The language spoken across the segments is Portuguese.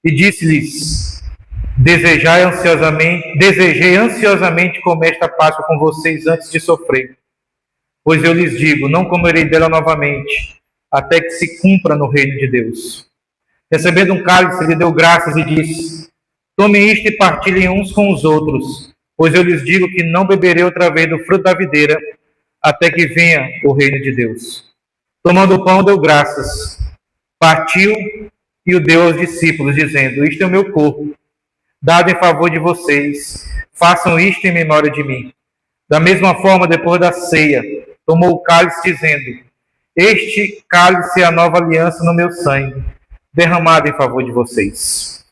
E disse-lhes: desejei ansiosamente comer esta Páscoa com vocês antes de sofrer. Pois eu lhes digo, não comerei dela novamente, até que se cumpra no reino de Deus. Recebendo um cálice, lhe deu graças e disse: tomem isto e partilhem uns com os outros, pois eu lhes digo que não beberei outra vez do fruto da videira, até que venha o reino de Deus. Tomando o pão, deu graças, partiu e o deu aos discípulos, dizendo: isto é o meu corpo, dado em favor de vocês, façam isto em memória de mim. Da mesma forma, depois da ceia, tomou o cálice, dizendo: este cálice é a nova aliança no meu sangue, derramado em favor de vocês.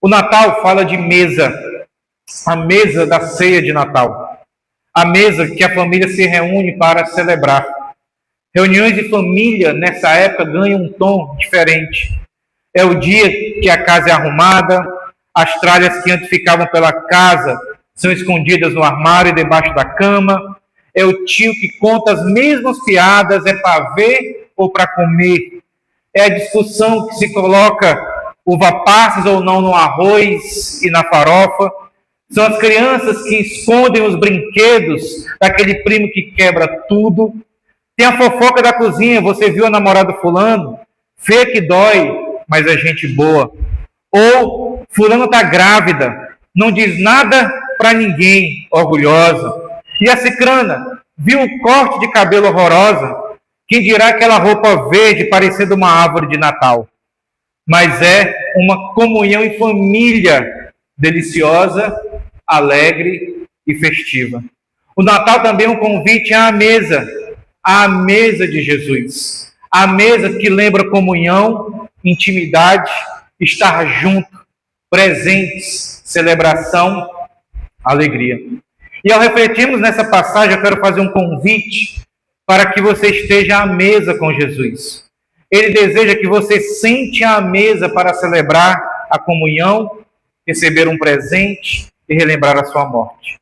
O Natal fala de mesa, a mesa da ceia de Natal, a mesa que a família se reúne para celebrar. Reuniões de família nessa época ganham um tom diferente. É o dia que a casa é arrumada, as tralhas que antes ficavam pela casa são escondidas no armário e debaixo da cama. É o tio que conta as mesmas piadas, é para ver ou para comer. É a discussão que se coloca uva passas ou não no arroz e na farofa. São as crianças que escondem os brinquedos daquele primo que quebra tudo. Tem a fofoca da cozinha, você viu a namorada fulano? Feia que dói, mas é gente boa. Ou fulano está grávida, não diz nada para ninguém, orgulhosa. E a cicrana, viu o corte de cabelo horrorosa? Quem dirá aquela roupa verde parecendo uma árvore de Natal? Mas é uma comunhão em família deliciosa, alegre e festiva. O Natal também é um convite à mesa de Jesus. A mesa que lembra comunhão, intimidade, estar junto, presentes, celebração, alegria. E ao refletirmos nessa passagem, eu quero fazer um convite para que você esteja à mesa com Jesus. Ele deseja que você sente à mesa para celebrar a comunhão, receber um presente e relembrar a sua morte.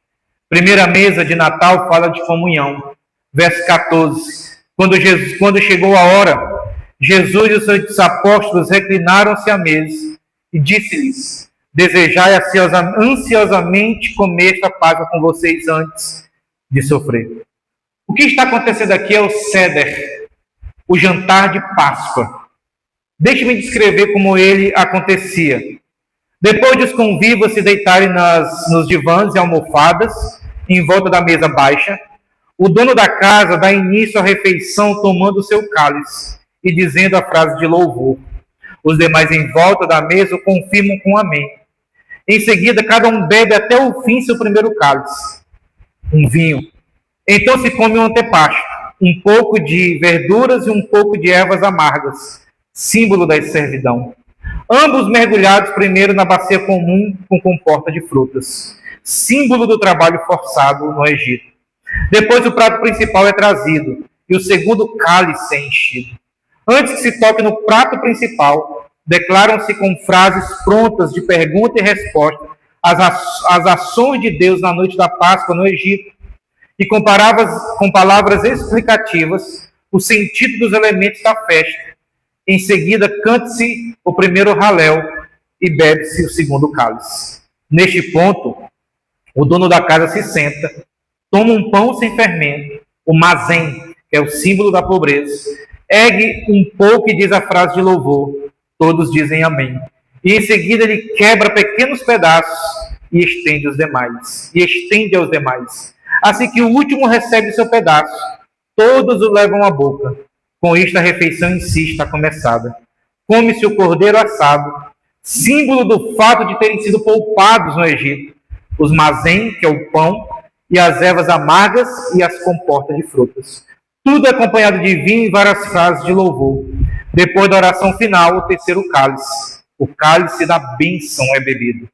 Primeira mesa de Natal fala de comunhão. Verso 14. Quando chegou a hora, Jesus e os seus apóstolos reclinaram-se à mesa e disse-lhes: desejai ansiosamente comer esta Páscoa com vocês antes de sofrer. O que está acontecendo aqui é o Seder, o jantar de Páscoa. Deixe-me descrever como ele acontecia. Depois de os convivas se deitarem nos divãs e almofadas, em volta da mesa baixa, o dono da casa dá início à refeição tomando o seu cálice e dizendo a frase de louvor. Os demais em volta da mesa o confirmam com amém. Em seguida, cada um bebe até o fim seu primeiro cálice, um vinho. Então se come um antepasto, um pouco de verduras e um pouco de ervas amargas, símbolo da servidão. Ambos mergulhados primeiro na bacia comum com comporta de frutas, símbolo do trabalho forçado no Egito. Depois o prato principal é trazido e o segundo cálice é enchido. Antes que se toque no prato principal, declaram-se com frases prontas de pergunta e resposta as ações de Deus na noite da Páscoa no Egito e com palavras explicativas o sentido dos elementos da festa. Em seguida, cante-se o primeiro Halel e bebe-se o segundo cálice. Neste ponto, o dono da casa se senta, toma um pão sem fermento, o mazen, que é o símbolo da pobreza, ergue um pouco e diz a frase de louvor. Todos dizem amém. E em seguida ele quebra pequenos pedaços e estende aos demais. Assim que o último recebe seu pedaço, todos o levam à boca. Com isto a refeição em si está começada. Come-se o cordeiro assado, símbolo do fato de terem sido poupados no Egito. Os mazen, que é o pão, e as ervas amargas e as comportas de frutas. Tudo acompanhado de vinho e várias frases de louvor. Depois da oração final, o terceiro cálice. O cálice da bênção é bebido.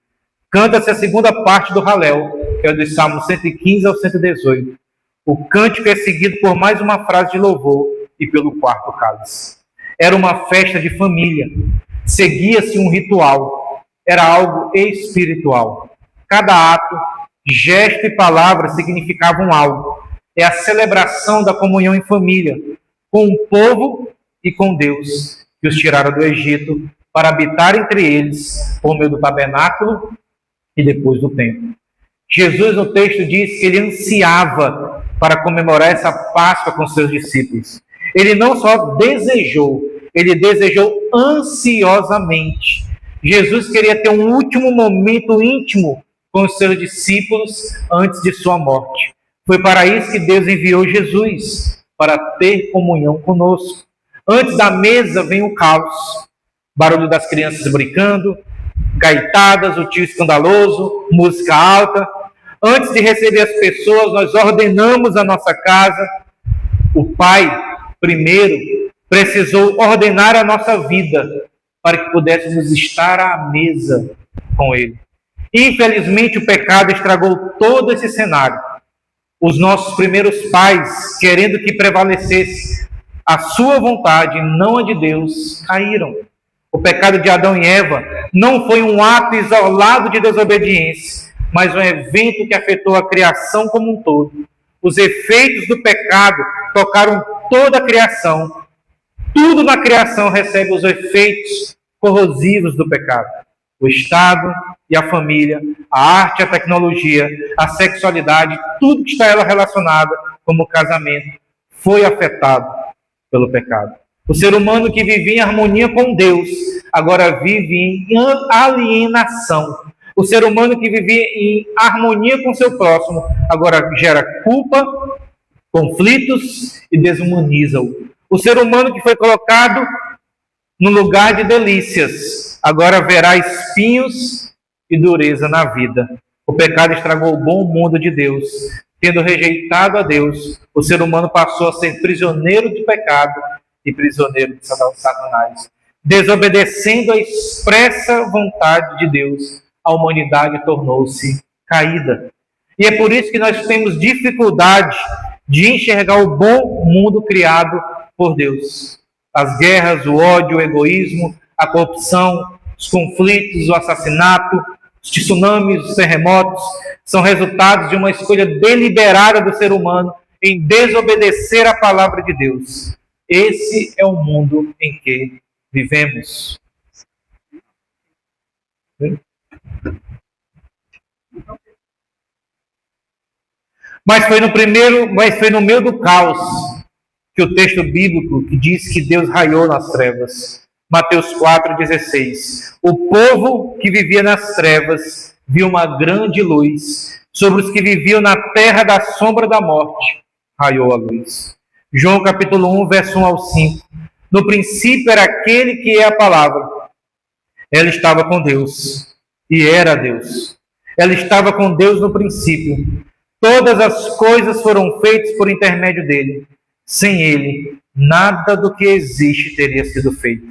Canta-se a segunda parte do Halel, que é o dos Salmos 115 ao 118. O cântico é seguido por mais uma frase de louvor e pelo quarto cálice. Era uma festa de família. Seguia-se um ritual. Era algo espiritual. Cada ato, gesto e palavra significavam algo. É a celebração da comunhão em família, com o povo e com Deus, que os tiraram do Egito para habitar entre eles por meio do tabernáculo e depois do templo. Jesus, no texto, diz que ele ansiava para comemorar essa Páscoa com seus discípulos. Ele não só desejou, ele desejou ansiosamente. Jesus queria ter um último momento íntimo com os seus discípulos antes de sua morte. Foi para isso que Deus enviou Jesus, para ter comunhão conosco. Antes da mesa vem o caos, barulho das crianças brincando, gaitadas, o tio escandaloso, música alta. Antes de receber as pessoas, nós ordenamos a nossa casa. O Pai, primeiro, precisou ordenar a nossa vida para que pudéssemos estar à mesa com Ele. Infelizmente, o pecado estragou todo esse cenário. Os nossos primeiros pais, querendo que prevalecesse a sua vontade, não a de Deus, caíram. O pecado de Adão e Eva não foi um ato isolado de desobediência, mas um evento que afetou a criação como um todo. Os efeitos do pecado tocaram toda a criação. Tudo na criação recebe os efeitos corrosivos do pecado. O Estado e a família, a arte, a tecnologia, a sexualidade, tudo que está ela relacionada, como o casamento, foi afetado pelo pecado. O ser humano que vivia em harmonia com Deus, agora vive em alienação. O ser humano que vivia em harmonia com seu próximo, agora gera culpa, conflitos e desumaniza-o. O ser humano que foi colocado no lugar de delícias, agora verá espinhos e dureza na vida. O pecado estragou o bom mundo de Deus. Tendo rejeitado a Deus, o ser humano passou a ser prisioneiro do pecado e prisioneiro de Satanás. Desobedecendo a expressa vontade de Deus, a humanidade tornou-se caída. E é por isso que nós temos dificuldade de enxergar o bom mundo criado por Deus. As guerras, o ódio, o egoísmo, a corrupção, os conflitos, o assassinato, os tsunamis, os terremotos, são resultados de uma escolha deliberada do ser humano em desobedecer a palavra de Deus. Esse é o mundo em que vivemos. Mas foi no meio do caos que o texto bíblico que diz que Deus raiou nas trevas. Mateus 4,16. O povo que vivia nas trevas viu uma grande luz. Sobre os que viviam na terra da sombra da morte, raiou a luz. João capítulo 1, verso 1 ao 5. No princípio era aquele que é a palavra. Ela estava com Deus e era Deus. Ela estava com Deus no princípio. Todas as coisas foram feitas por intermédio dele. Sem ele, nada do que existe teria sido feito.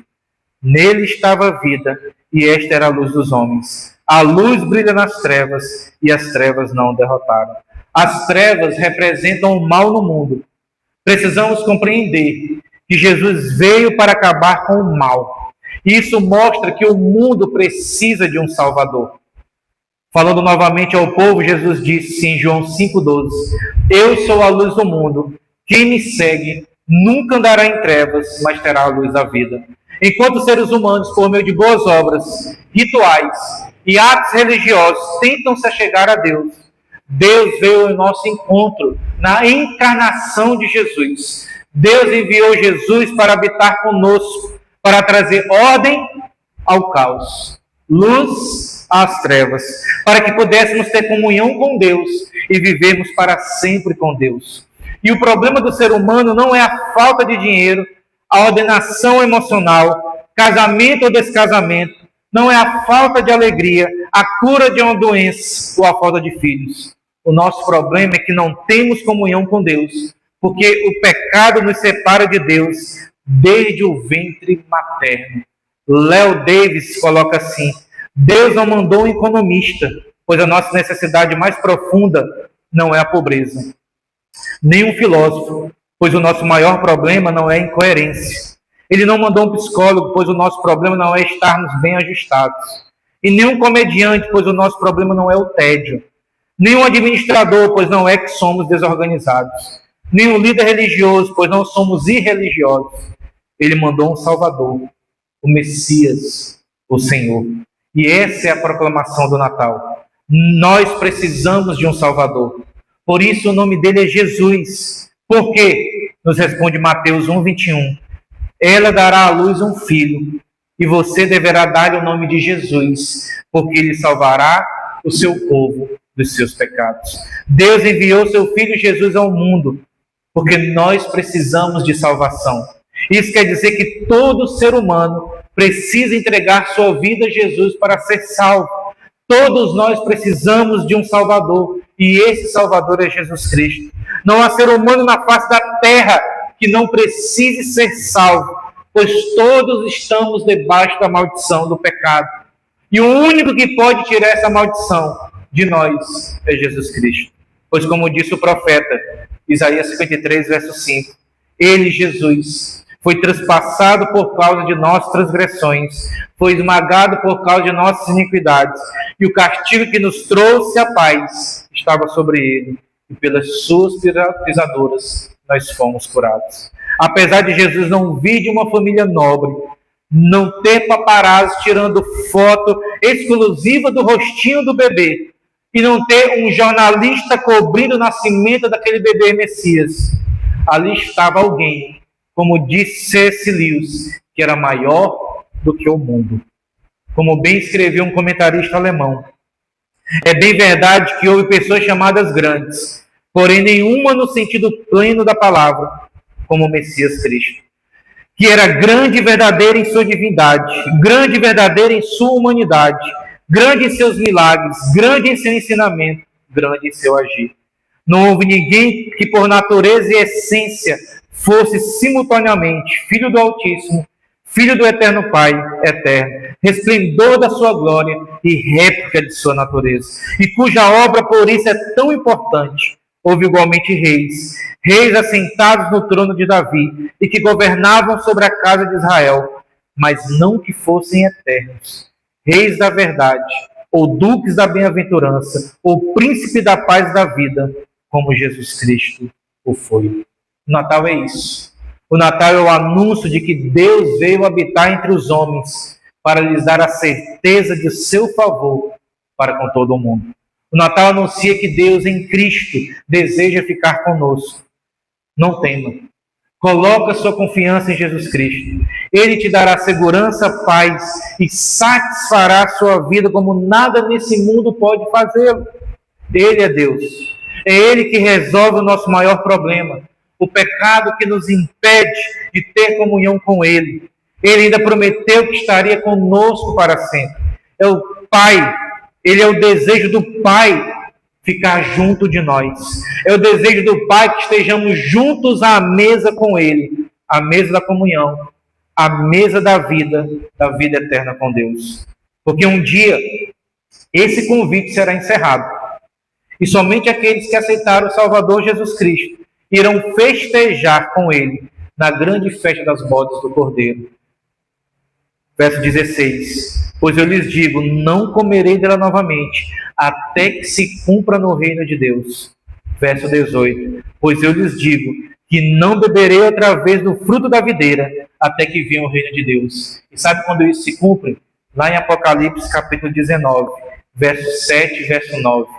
Nele estava a vida, e esta era a luz dos homens. A luz brilha nas trevas, e as trevas não o derrotaram. As trevas representam o mal no mundo. Precisamos compreender que Jesus veio para acabar com o mal. Isso mostra que o mundo precisa de um Salvador. Falando novamente ao povo, Jesus disse em João 5,12: Eu sou a luz do mundo. Quem me segue nunca andará em trevas, mas terá a luz da vida. Enquanto seres humanos, por meio de boas obras, rituais e atos religiosos, tentam se achegar a Deus, Deus veio ao nosso encontro na encarnação de Jesus. Deus enviou Jesus para habitar conosco, para trazer ordem ao caos, luz às trevas, para que pudéssemos ter comunhão com Deus e vivermos para sempre com Deus. E o problema do ser humano não é a falta de dinheiro, a ordenação emocional, casamento ou descasamento, não é a falta de alegria, a cura de uma doença ou a falta de filhos. O nosso problema é que não temos comunhão com Deus, porque o pecado nos separa de Deus desde o ventre materno. Léo Davis coloca assim: Deus não mandou um economista, pois a nossa necessidade mais profunda não é a pobreza. Nem um filósofo, pois o nosso maior problema não é a incoerência. Ele não mandou um psicólogo, pois o nosso problema não é estarmos bem ajustados. E nem um comediante, pois o nosso problema não é o tédio. Nem um administrador, pois não é que somos desorganizados. Nem um líder religioso, pois não somos irreligiosos. Ele mandou um Salvador, o Messias, o Senhor. E essa é a proclamação do Natal. Nós precisamos de um Salvador. Por isso o nome dele é Jesus. Por quê? Nos responde Mateus 1:21. Ela dará à luz um filho, e você deverá dar-lhe o nome de Jesus, porque ele salvará o seu povo dos seus pecados. Deus enviou seu filho Jesus ao mundo, porque nós precisamos de salvação. Isso quer dizer que todo ser humano precisa entregar sua vida a Jesus para ser salvo. Todos nós precisamos de um Salvador, e esse Salvador é Jesus Cristo. Não há ser humano na face da terra que não precise ser salvo, pois todos estamos debaixo da maldição do pecado. E o único que pode tirar essa maldição de nós é Jesus Cristo. Pois como disse o profeta, Isaías 53, verso 5, ele, Jesus, foi traspassado por causa de nossas transgressões, foi esmagado por causa de nossas iniquidades, e o castigo que nos trouxe a paz estava sobre ele, e pelas suas pisaduras nós fomos curados. Apesar de Jesus não vir de uma família nobre, não ter paparazzi tirando foto exclusiva do rostinho do bebê, e não ter um jornalista cobrindo o nascimento daquele bebê Messias, ali estava alguém, como disse C.S. Lewis, que era maior do que o mundo. Como bem escreveu um comentarista alemão, é bem verdade que houve pessoas chamadas grandes, porém nenhuma no sentido pleno da palavra, como o Messias Cristo, que era grande e verdadeira em sua divindade, grande e verdadeira em sua humanidade, grande em seus milagres, grande em seu ensinamento, grande em seu agir. Não houve ninguém que por natureza e essência fosse simultaneamente Filho do Altíssimo, Filho do Eterno Pai, eterno, resplendor da sua glória e réplica de sua natureza, e cuja obra por isso é tão importante. Houve igualmente reis assentados no trono de Davi, e que governavam sobre a casa de Israel, mas não que fossem eternos, reis da verdade, ou duques da bem-aventurança, ou príncipe da paz da vida, como Jesus Cristo o foi. O Natal é isso. O Natal é o anúncio de que Deus veio habitar entre os homens para lhes dar a certeza de seu favor para com todo o mundo. O Natal anuncia que Deus em Cristo deseja ficar conosco. Não tema. Coloca sua confiança em Jesus Cristo. Ele te dará segurança, paz e satisfará sua vida como nada nesse mundo pode fazê-lo. Ele é Deus. É Ele que resolve o nosso maior problema, o pecado que nos impede de ter comunhão com Ele. Ele ainda prometeu que estaria conosco para sempre. É o Pai. Ele é o desejo do Pai ficar junto de nós. É o desejo do Pai que estejamos juntos à mesa com Ele, à mesa da comunhão, à mesa da vida eterna com Deus. Porque um dia esse convite será encerrado. E somente aqueles que aceitaram o Salvador Jesus Cristo irão festejar com Ele na grande festa das bodas do Cordeiro. Verso 16. Pois eu lhes digo, não comerei dela novamente, até que se cumpra no reino de Deus. Verso 18. Pois eu lhes digo, que não beberei outra vez do fruto da videira, até que venha o reino de Deus. E sabe quando isso se cumpre? Lá em Apocalipse, capítulo 19, verso 7 e verso 9.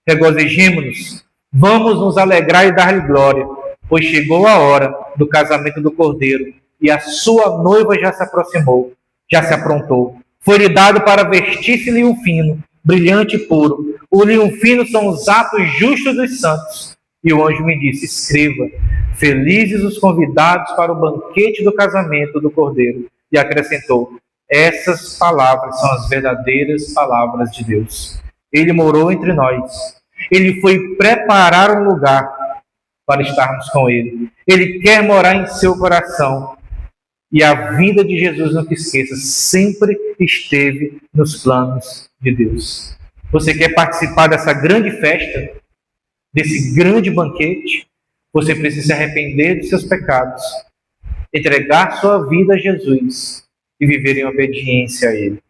Regozijemo-nos, vamos nos alegrar e dar-lhe glória, pois chegou a hora do casamento do Cordeiro, e a sua noiva já se aproximou, já se aprontou. Foi-lhe dado para vestir-se linho fino, brilhante e puro. O linho fino são os atos justos dos santos. E o anjo me disse, escreva, felizes os convidados para o banquete do casamento do Cordeiro. E acrescentou, essas palavras são as verdadeiras palavras de Deus. Ele morou entre nós. Ele foi preparar um lugar para estarmos com Ele. Ele quer morar em seu coração. E a vinda de Jesus, não te esqueça, sempre esteve nos planos de Deus. Você quer participar dessa grande festa, desse grande banquete? Você precisa se arrepender dos seus pecados, entregar sua vida a Jesus e viver em obediência a Ele.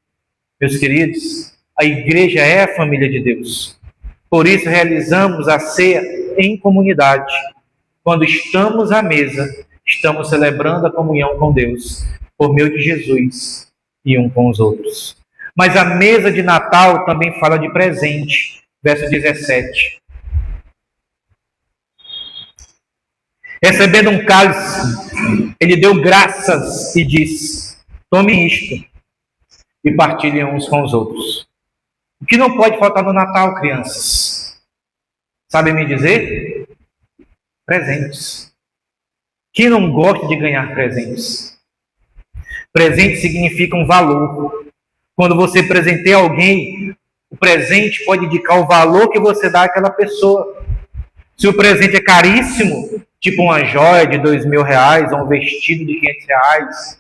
Meus queridos, a igreja é a família de Deus. Por isso realizamos a ceia em comunidade. Quando estamos à mesa, estamos celebrando a comunhão com Deus, por meio de Jesus e um com os outros. Mas a mesa de Natal também fala de presente. Verso 17. Recebendo um cálice, ele deu graças e disse: tome isto e partilhem uns com os outros. O que não pode faltar no Natal, crianças? Sabem me dizer? Presentes. Quem não gosta de ganhar presentes? Presente significa um valor. Quando você presenteia alguém, o presente pode indicar o valor que você dá àquela pessoa. Se o presente é caríssimo, tipo uma joia de R$2.000, ou um vestido de R$500,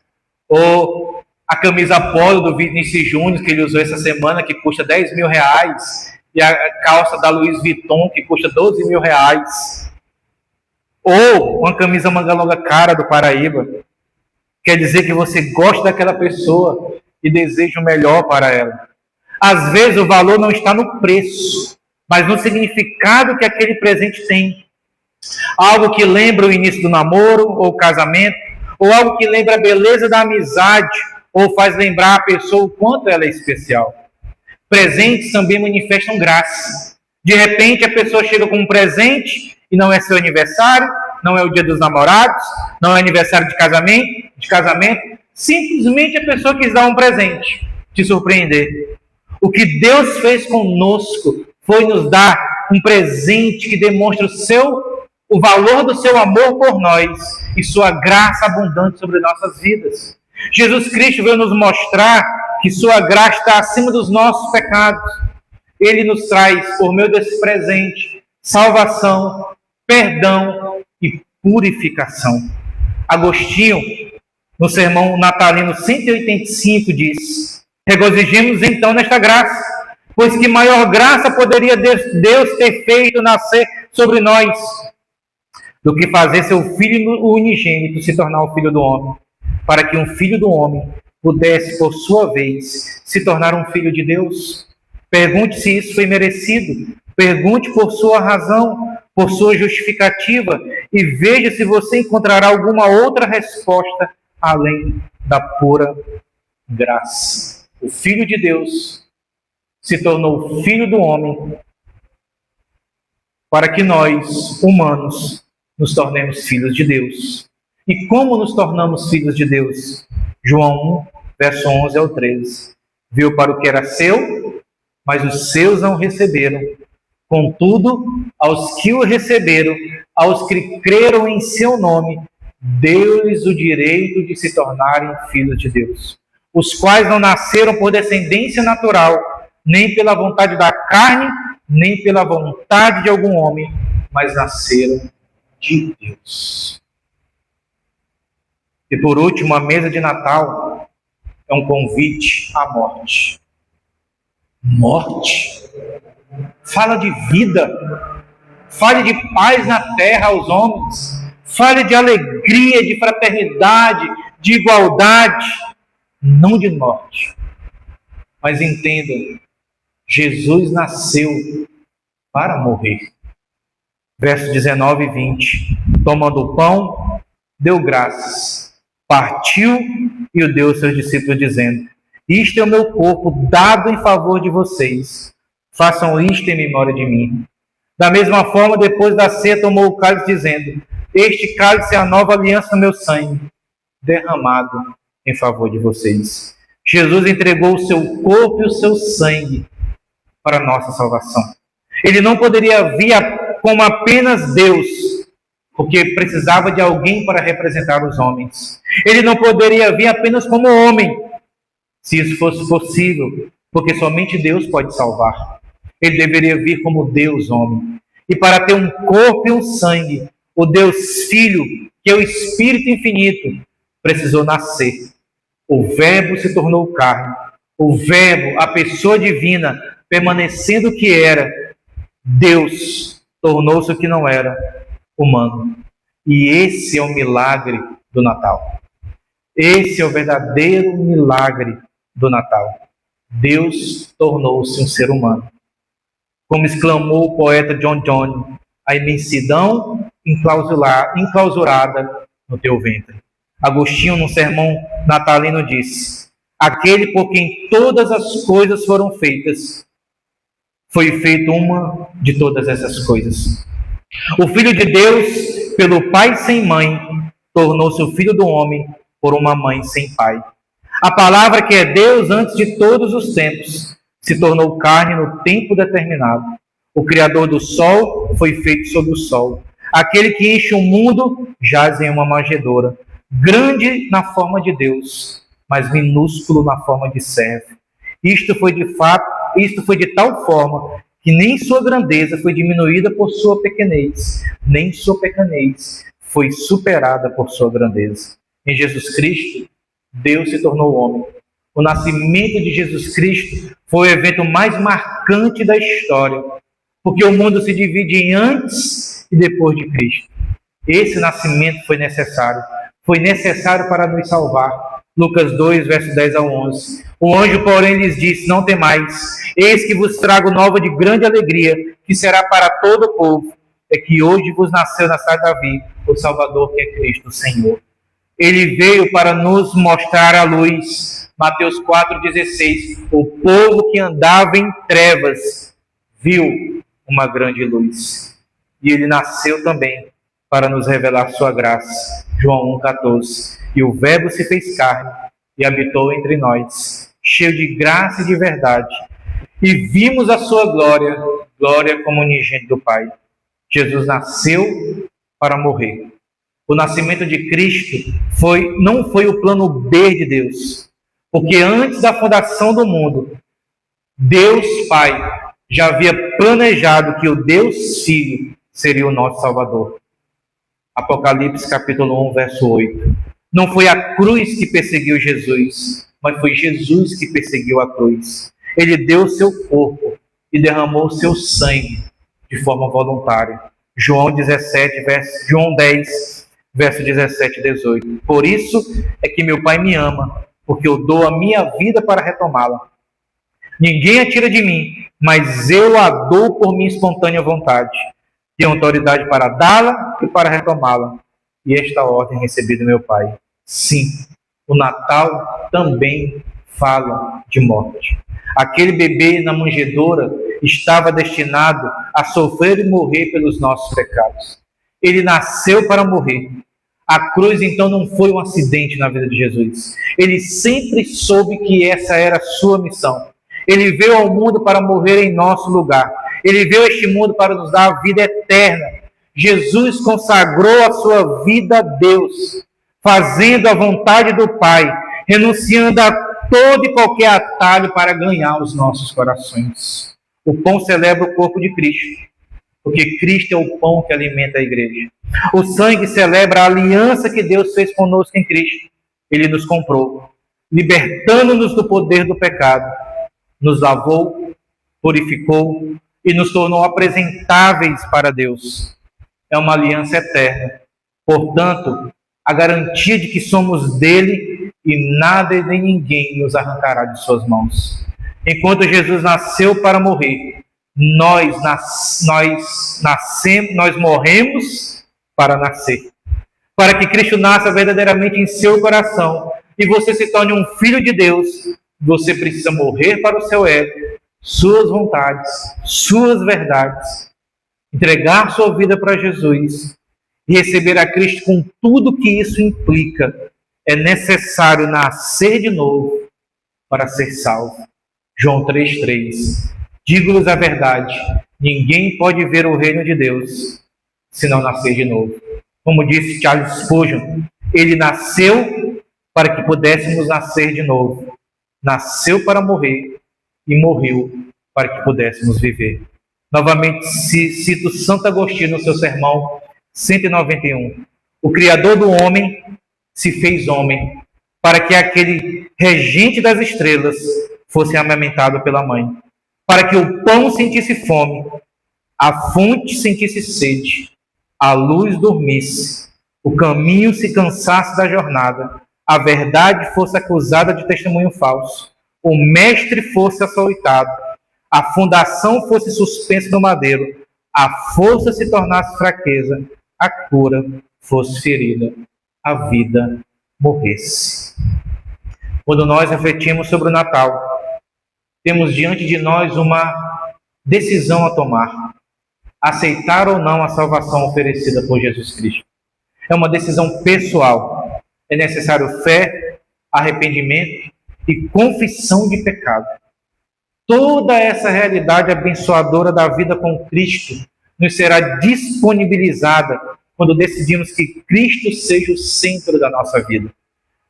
ou a camisa polo do Vinícius Júnior, que ele usou essa semana, que custa R$10.000, e a calça da Louis Vuitton, que custa R$12.000, ou uma camisa manga longa cara do Paraíba, quer dizer que você gosta daquela pessoa e deseja o melhor para ela. Às vezes o valor não está no preço, mas no significado que aquele presente tem. Algo que lembra o início do namoro ou casamento, ou algo que lembra a beleza da amizade, ou faz lembrar a pessoa o quanto ela é especial. Presentes também manifestam graça. De repente a pessoa chega com um presente e não é seu aniversário, não é o dia dos namorados, não é aniversário de casamento, simplesmente a pessoa quis dar um presente, te surpreender. O que Deus fez conosco foi nos dar um presente que demonstra o valor do seu amor por nós e sua graça abundante sobre nossas vidas. Jesus Cristo veio nos mostrar que sua graça está acima dos nossos pecados. Ele nos traz, por meio desse presente, salvação, perdão e purificação. Agostinho, no sermão natalino 185, diz: regozijemos então nesta graça, pois que maior graça poderia Deus ter feito nascer sobre nós do que fazer seu Filho unigênito se tornar o Filho do Homem, para que um Filho do Homem pudesse, por sua vez, se tornar um Filho de Deus. Pergunte se isso foi merecido, pergunte por sua razão, por sua justificativa, e veja se você encontrará alguma outra resposta além da pura graça. O Filho de Deus se tornou Filho do Homem para que nós, humanos, nos tornemos filhos de Deus. E como nos tornamos filhos de Deus? João 1, verso 11 ao 13. Veio para o que era seu, mas os seus não receberam. Contudo, aos que o receberam, aos que creram em seu nome, deu-lhes o direito de se tornarem filhos de Deus, os quais não nasceram por descendência natural, nem pela vontade da carne, nem pela vontade de algum homem, mas nasceram de Deus. E por último, a mesa de Natal é um convite à morte. Morte? Fala de vida, fale de paz na terra aos homens, fale de alegria, de fraternidade, de igualdade, não de morte. Mas entendam, Jesus nasceu para morrer. Versos 19 e 20. Tomando o pão, deu graças, partiu e o deu aos seus discípulos, dizendo: isto é o meu corpo dado em favor de vocês. Façam isto em memória de mim. Da mesma forma, depois da ceia, tomou o cálice, dizendo: este cálice é a nova aliança no meu sangue, derramado em favor de vocês. Jesus entregou o seu corpo e o seu sangue para a nossa salvação. Ele não poderia vir como apenas Deus, porque precisava de alguém para representar os homens. Ele não poderia vir apenas como homem, se isso fosse possível, porque somente Deus pode salvar. Ele deveria vir como Deus homem. E para ter um corpo e um sangue, o Deus Filho, que é o Espírito infinito, precisou nascer. O Verbo se tornou carne. O Verbo, a pessoa divina, permanecendo o que era, Deus, tornou-se o que não era, humano. E esse é o milagre do Natal. Esse é o verdadeiro milagre do Natal. Deus tornou-se um ser humano. Como exclamou o poeta John Donne, a imensidão enclausurada no teu ventre. Agostinho, no sermão natalino, disse: aquele por quem todas as coisas foram feitas, foi feito uma de todas essas coisas. O Filho de Deus, pelo Pai sem mãe, tornou-se o Filho do homem por uma mãe sem pai. A palavra que é Deus antes de todos os tempos, se tornou carne no tempo determinado. O Criador do sol foi feito sob o sol. Aquele que enche o mundo jaz em uma manjedoura, grande na forma de Deus, mas minúsculo na forma de servo. Isto foi de tal forma que nem sua grandeza foi diminuída por sua pequenez, nem sua pequenez foi superada por sua grandeza. Em Jesus Cristo, Deus se tornou homem. O nascimento de Jesus Cristo foi o evento mais marcante da história, porque o mundo se divide em antes e depois de Cristo. Esse nascimento foi necessário para nos salvar. Lucas 2, verso 10 ao 11. O anjo, porém, lhes disse: não temais, eis que vos trago nova de grande alegria, que será para todo o povo. É que hoje vos nasceu na cidade de Davi o Salvador, que é Cristo, o Senhor. Ele veio para nos mostrar a luz. Mateus 4,16. O povo que andava em trevas viu uma grande luz. E ele nasceu também para nos revelar sua graça. João 1,14. E o Verbo se fez carne e habitou entre nós, cheio de graça e de verdade. E vimos a sua glória, glória como unigênito do Pai. Jesus nasceu para morrer. O nascimento de Cristo não foi o plano B de Deus, porque antes da fundação do mundo, Deus Pai já havia planejado que o Deus Filho seria o nosso Salvador. Apocalipse capítulo 1, verso 8. Não foi a cruz que perseguiu Jesus, mas foi Jesus que perseguiu a cruz. Ele deu o seu corpo e derramou o seu sangue de forma voluntária. João 10, verso 17 e 18. Por isso é que meu Pai me ama, porque eu dou a minha vida para retomá-la. Ninguém a tira de mim, mas eu a dou por minha espontânea vontade. Tenho autoridade para dá-la e para retomá-la. E esta ordem recebi do meu Pai. Sim, o Natal também fala de morte. Aquele bebê na manjedoura estava destinado a sofrer e morrer pelos nossos pecados. Ele nasceu para morrer. A cruz, então, não foi um acidente na vida de Jesus. Ele sempre soube que essa era a sua missão. Ele veio ao mundo para morrer em nosso lugar. Ele veio a este mundo para nos dar a vida eterna. Jesus consagrou a sua vida a Deus, fazendo a vontade do Pai, renunciando a todo e qualquer atalho para ganhar os nossos corações. O pão celebra o corpo de Cristo, porque Cristo é o pão que alimenta a igreja. O sangue celebra a aliança que Deus fez conosco em Cristo. Ele nos comprou, libertando-nos do poder do pecado, nos lavou, purificou e nos tornou apresentáveis para Deus. É uma aliança eterna. Portanto, a garantia de que somos dele e nada e nem ninguém nos arrancará de suas mãos. Enquanto Jesus nasceu para morrer, nós morremos para nascer. Para que Cristo nasça verdadeiramente em seu coração e você se torne um filho de Deus, você precisa morrer para o seu ego, suas vontades, suas verdades, entregar sua vida para Jesus e receber a Cristo com tudo que isso implica. É necessário nascer de novo para ser salvo. João 3,3. Digo-lhes a verdade, ninguém pode ver o reino de Deus se não nascer de novo. Como disse Charles Spurgeon, ele nasceu para que pudéssemos nascer de novo. Nasceu para morrer e morreu para que pudéssemos viver. Novamente cito Santo Agostinho no seu sermão 191. O Criador do homem se fez homem para que aquele regente das estrelas fosse amamentado pela mãe, para que o pão sentisse fome, a fonte sentisse sede, a luz dormisse, o caminho se cansasse da jornada, a verdade fosse acusada de testemunho falso, o mestre fosse açoitado, a fundação fosse suspensa no madeiro, a força se tornasse fraqueza, a cura fosse ferida, a vida morresse. Quando nós refletimos sobre o Natal, temos diante de nós uma decisão a tomar: aceitar ou não a salvação oferecida por Jesus Cristo. É uma decisão pessoal. É necessário fé, arrependimento e confissão de pecado. Toda essa realidade abençoadora da vida com Cristo nos será disponibilizada quando decidimos que Cristo seja o centro da nossa vida.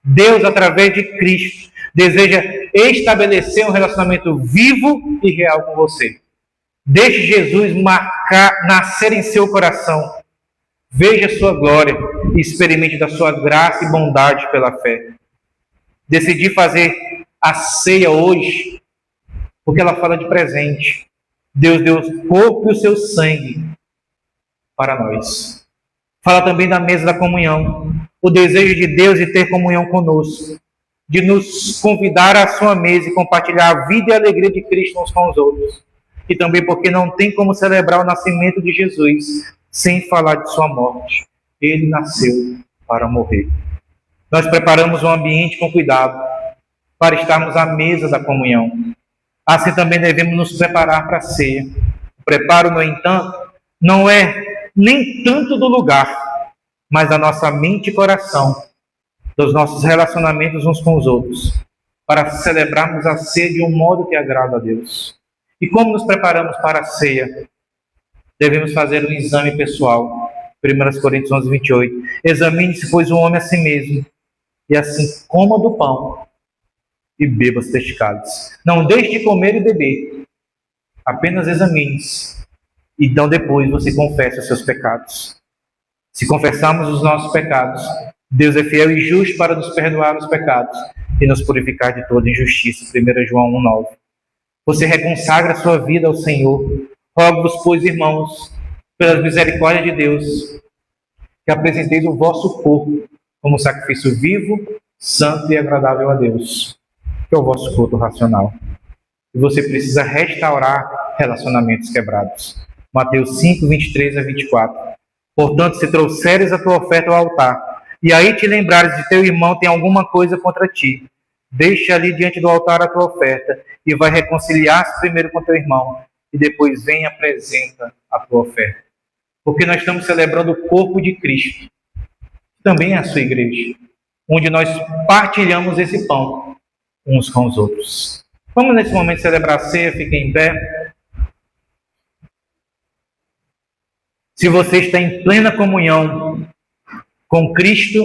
Deus, através de Cristo, deseja estabelecer um relacionamento vivo e real com você. Deixe Jesus nascer em seu coração. Veja a sua glória e experimente da sua graça e bondade pela fé. Decidi fazer a ceia hoje, porque ela fala de presente. Deus deu o corpo e o seu sangue para nós. Fala também da mesa da comunhão, o desejo de Deus de ter comunhão conosco, de nos convidar à sua mesa e compartilhar a vida e a alegria de Cristo uns com os outros. E também porque não tem como celebrar o nascimento de Jesus sem falar de sua morte. Ele nasceu para morrer. Nós preparamos um ambiente com cuidado para estarmos à mesa da comunhão. Assim também devemos nos preparar para a ceia. O preparo, no entanto, não é nem tanto do lugar, mas da nossa mente e coração, dos nossos relacionamentos uns com os outros, para celebrarmos a ceia de um modo que agrada a Deus. E como nos preparamos para a ceia? Devemos fazer um exame pessoal. 1 Coríntios 11, 28. Examine-se, pois, o homem a si mesmo, e assim coma do pão e beba os testes cálices. Não deixe de comer e beber. Apenas examine-se. Então depois você confessa os seus pecados. Se confessarmos os nossos pecados, Deus é fiel e justo para nos perdoar os pecados e nos purificar de toda injustiça. 1 João 1,9. Você reconsagra a sua vida ao Senhor. Rogo-vos, pois, irmãos, pelas misericórdias de Deus, que apresenteis o vosso corpo como sacrifício vivo, santo e agradável a Deus, que é o vosso culto racional. E você precisa restaurar relacionamentos quebrados. Mateus 5, 23 a 24. Portanto, se trouxeres a tua oferta ao altar, e aí te lembrares de teu irmão tem alguma coisa contra ti, deixa ali diante do altar a tua oferta, e vai reconciliar-se primeiro com teu irmão, e depois vem e apresenta a tua oferta. Porque nós estamos celebrando o corpo de Cristo, que também é a sua igreja, onde nós partilhamos esse pão uns com os outros. Vamos nesse momento celebrar a ceia, fiquem em pé. Se você está em plena comunhão com Cristo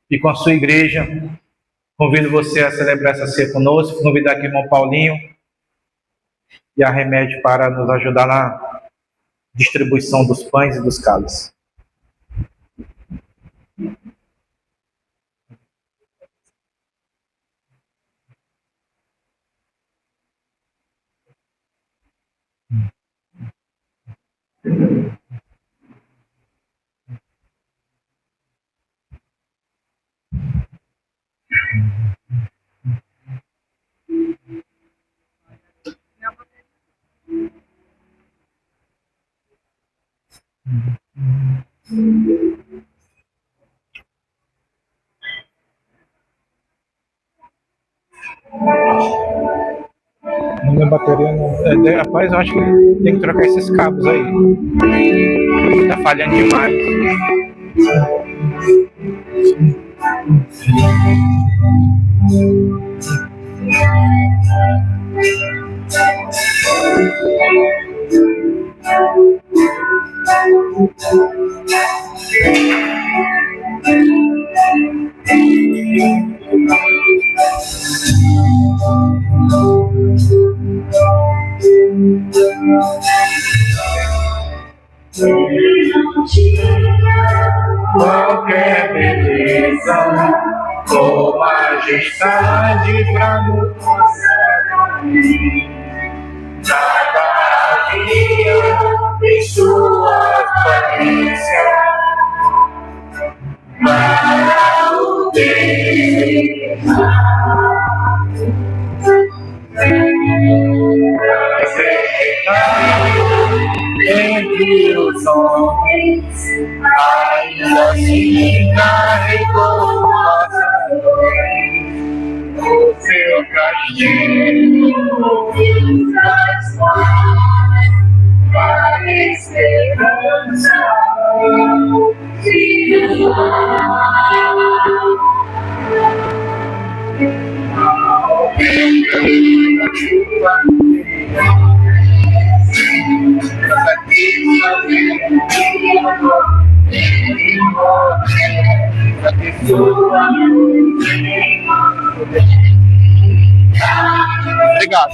e com a sua igreja, convido você a celebrar essa ceia conosco. Convidar aqui o irmão Paulinho e a Remédio para nos ajudar na distribuição dos pães e dos cálices. Minha bateria não. Rapaz, eu acho que tem que trocar esses cabos aí. Tá falhando demais. Qualquer beleza ou majestade pra nos nada havia em sua aparência para o entre os homens, ainda assim carregou nossa dor. seu castigo nos transforma para esperança Obrigado.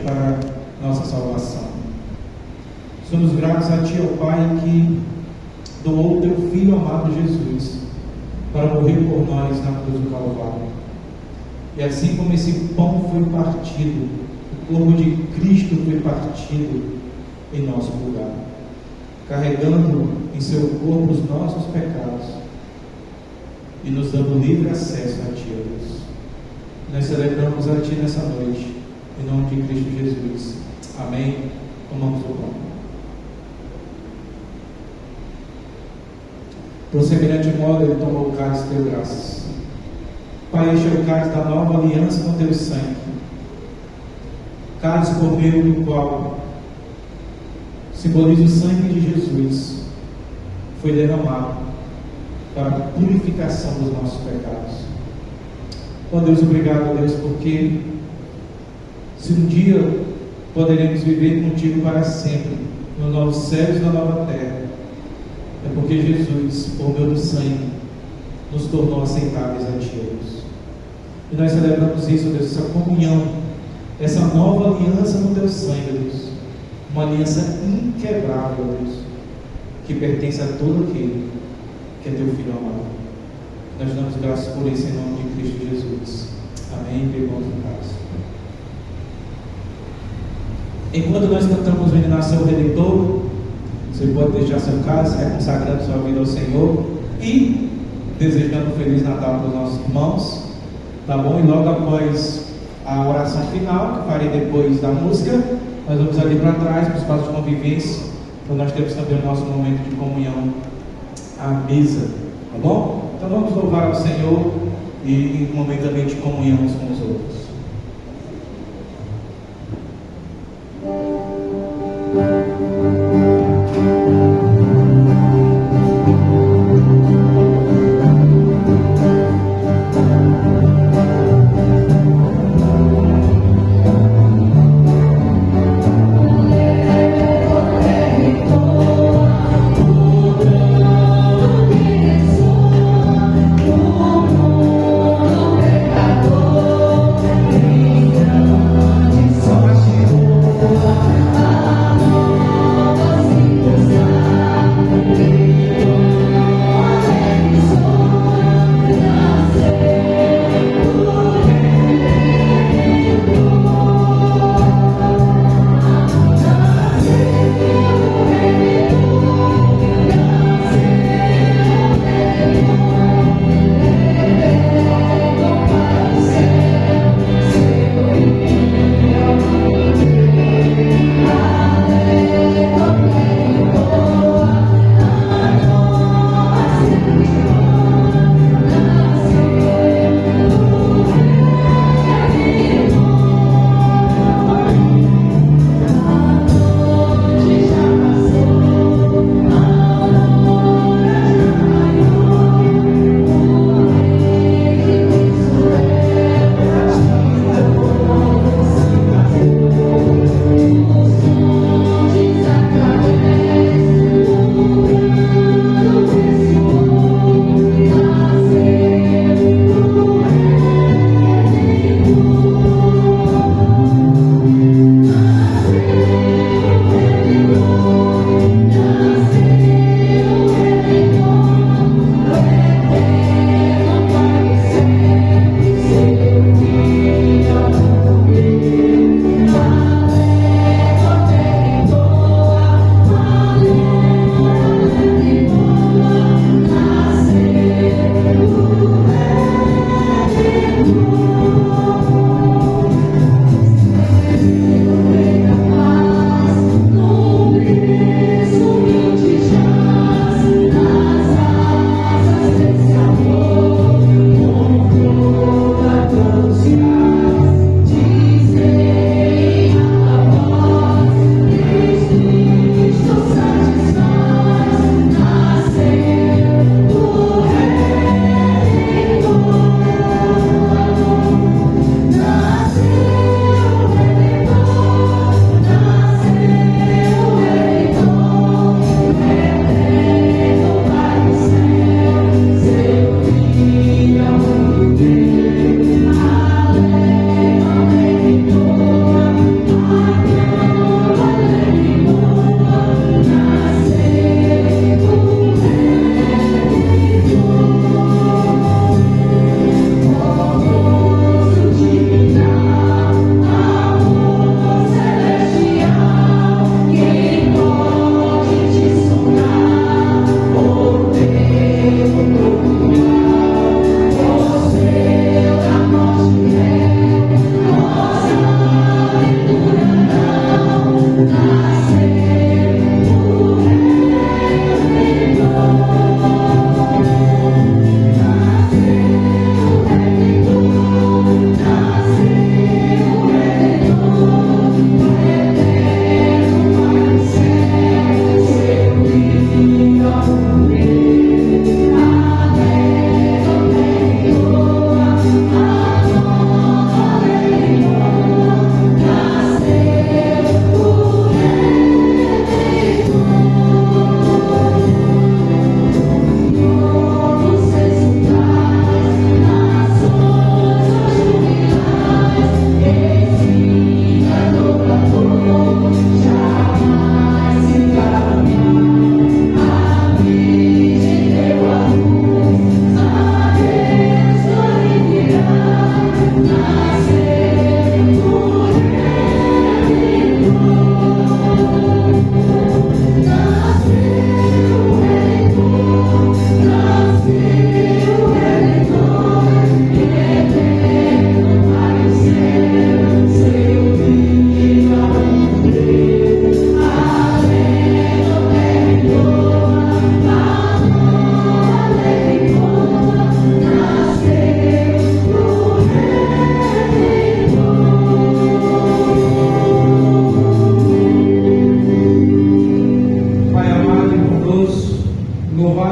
Para nossa salvação. Somos gratos a Ti, ó Pai, que doou Teu Filho amado Jesus para morrer por nós na cruz do Calvário. E assim como esse pão foi partido, o corpo de Cristo foi partido em nosso lugar, carregando em seu corpo os nossos pecados e nos dando livre acesso a Ti, ó Deus. Nós celebramos a Ti nessa noite, em nome de Cristo Jesus. Amém. Tomamos o pão. Por semelhante modo, Ele tomou o cálice e deu graças. Pai, este é o cálice da nova aliança com Teu sangue. Cálice por meio do qual simboliza o sangue de Jesus, foi derramado para a purificação dos nossos pecados. Ó Deus, obrigado, Deus, porque se um dia poderemos viver contigo para sempre, nos novos céus e na nova terra, é porque Jesus, por meio do sangue, nos tornou aceitáveis a Ti, Deus. E nós celebramos isso, Deus, essa comunhão, essa nova aliança no Teu sangue, Deus. Uma aliança inquebrável, Deus, que pertence a todo aquele que é Teu Filho amado. Nós damos graças por isso em nome de Cristo Jesus. Amém. Irmãos em paz. Enquanto nós cantamos o hino Nasceu o Redentor, você pode deixar seu cálice, consagrando sua vida ao Senhor e desejando um Feliz Natal para os nossos irmãos, tá bom? E logo após a oração final, que farei depois da música, nós vamos ali para trás, para o espaço de convivência, então nós temos também o nosso momento de comunhão à mesa, tá bom? Então vamos louvar ao Senhor e um momento também de comunhão uns com os outros. Pecador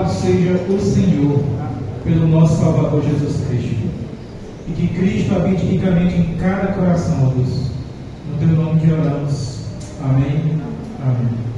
Louvado seja o Senhor pelo nosso Salvador Jesus Cristo. E que Cristo habite ricamente em cada coração, ó Deus. No teu nome que oramos. Amém. Amém.